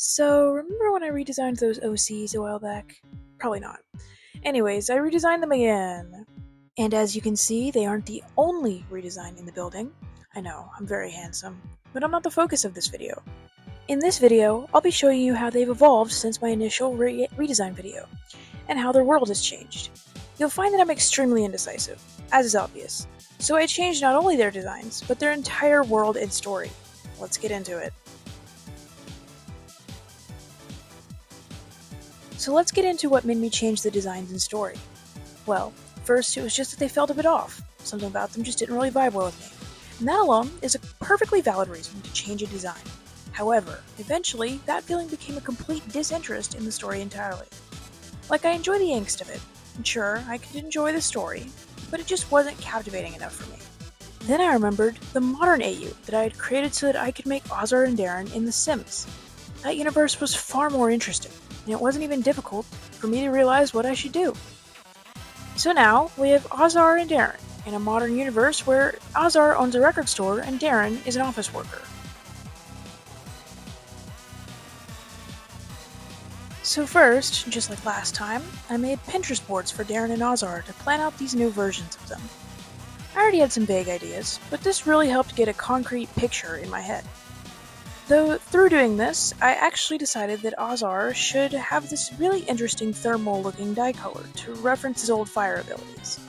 So, remember when I redesigned those OCs a while back? Probably not. Anyways, I redesigned them again. And as you can see, they aren't the only redesign in the building. I know, I'm very handsome, but I'm not the focus of this video. In this video, I'll be showing you how they've evolved since my initial redesign video, and how their world has changed. You'll find that I'm extremely indecisive, as is obvious, so I changed not only their designs, but their entire world and story. Let's get into it. So let's get into what made me change the designs and story. Well, first it was just that they felt a bit off. Something about them just didn't really vibe well with me. And that alone is a perfectly valid reason to change a design. However, eventually, that feeling became a complete disinterest in the story entirely. Like, I enjoy the angst of it, and sure, I could enjoy the story, but it just wasn't captivating enough for me. Then I remembered the modern AU that I had created so that I could make Ozar and Darren in The Sims. That universe was far more interesting, and it wasn't even difficult for me to realize what I should do. So now, we have Ozar and Darren in a modern universe where Ozar owns a record store and Darren is an office worker. So first, just like last time, I made Pinterest boards for Darren and Ozar to plan out these new versions of them. I already had some vague ideas, but this really helped get a concrete picture in my head. Though through doing this, I actually decided that Ozar should have this really interesting thermal-looking dye color to reference his old fire abilities.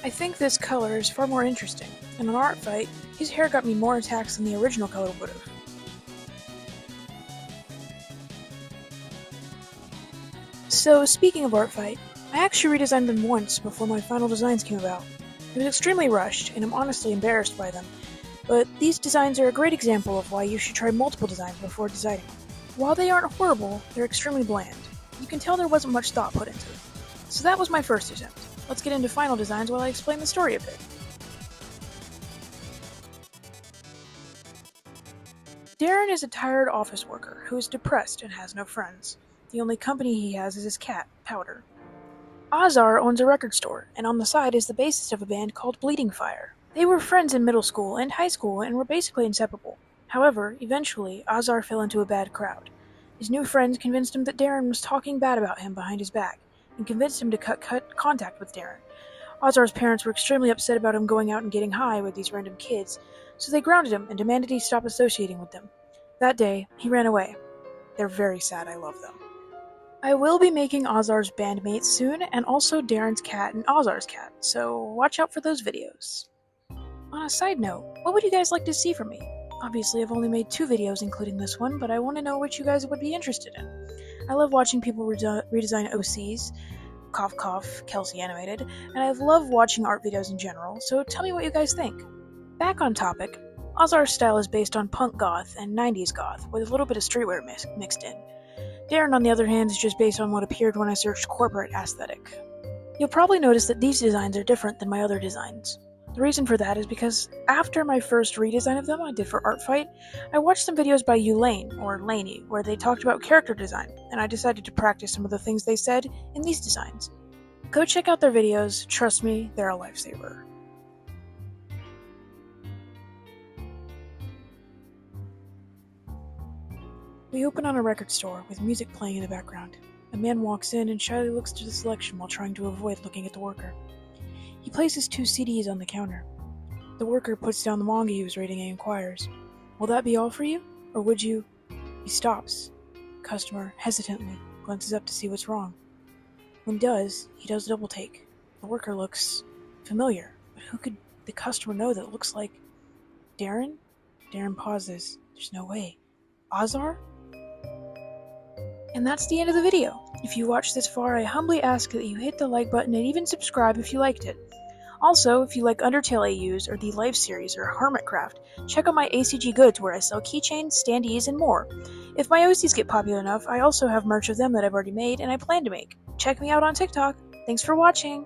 I think this color is far more interesting, and in an art fight, his hair got me more attacks than the original color would have. So speaking of art fight, I actually redesigned them once before my final designs came about. It was extremely rushed, and I'm honestly embarrassed by them. But these designs are a great example of why you should try multiple designs before deciding. While they aren't horrible, they're extremely bland. You can tell there wasn't much thought put into it. So that was my first attempt. Let's get into final designs while I explain the story a bit. Darren is a tired office worker who is depressed and has no friends. The only company he has is his cat, Powder. Ozar owns a record store, and on the side is the bassist of a band called Bleeding Fire. They were friends in middle school and high school and were basically inseparable. However, eventually, Ozar fell into a bad crowd. His new friends convinced him that Darren was talking bad about him behind his back, and convinced him to cut contact with Darren. Ozar's parents were extremely upset about him going out and getting high with these random kids, so they grounded him and demanded he stop associating with them. That day, he ran away. They're very sad, I love them. I will be making Ozar's bandmates soon, and also Darren's cat and Ozar's cat, so watch out for those videos. On a side note, what would you guys like to see from me? Obviously, I've only made 2 videos including this one, but I want to know what you guys would be interested in. I love watching people redesign OCs, cough cough, Kelsey animated, and I love watching art videos in general, so tell me what you guys think. Back on topic, Ozar's style is based on punk goth and 90s goth, with a little bit of streetwear mixed in. Darren, on the other hand, is just based on what appeared when I searched corporate aesthetic. You'll probably notice that these designs are different than my other designs. The reason for that is because after my first redesign of them I did for Art Fight, I watched some videos by Elaine, or Laney, where they talked about character design, and I decided to practice some of the things they said in these designs. Go check out their videos, trust me, they're a lifesaver. We open on a record store with music playing in the background. A man walks in and shyly looks to the selection while trying to avoid looking at the worker. He places 2 CDs on the counter. The worker puts down the manga he was reading and inquires, "Will that be all for you? Or would you—" He stops. Customer, hesitantly, glances up to see what's wrong. When he does a double take. The worker looks familiar, but who could the customer know that looks like Darren? Darren pauses. There's no way. Ozar? And that's the end of the video. If you watched this far, I humbly ask that you hit the like button and even subscribe if you liked it. Also, if you like Undertale AUs or the Life series or Hermitcraft, check out my ACG goods where I sell keychains, standees, and more. If my OCs get popular enough, I also have merch of them that I've already made and I plan to make. Check me out on TikTok. Thanks for watching!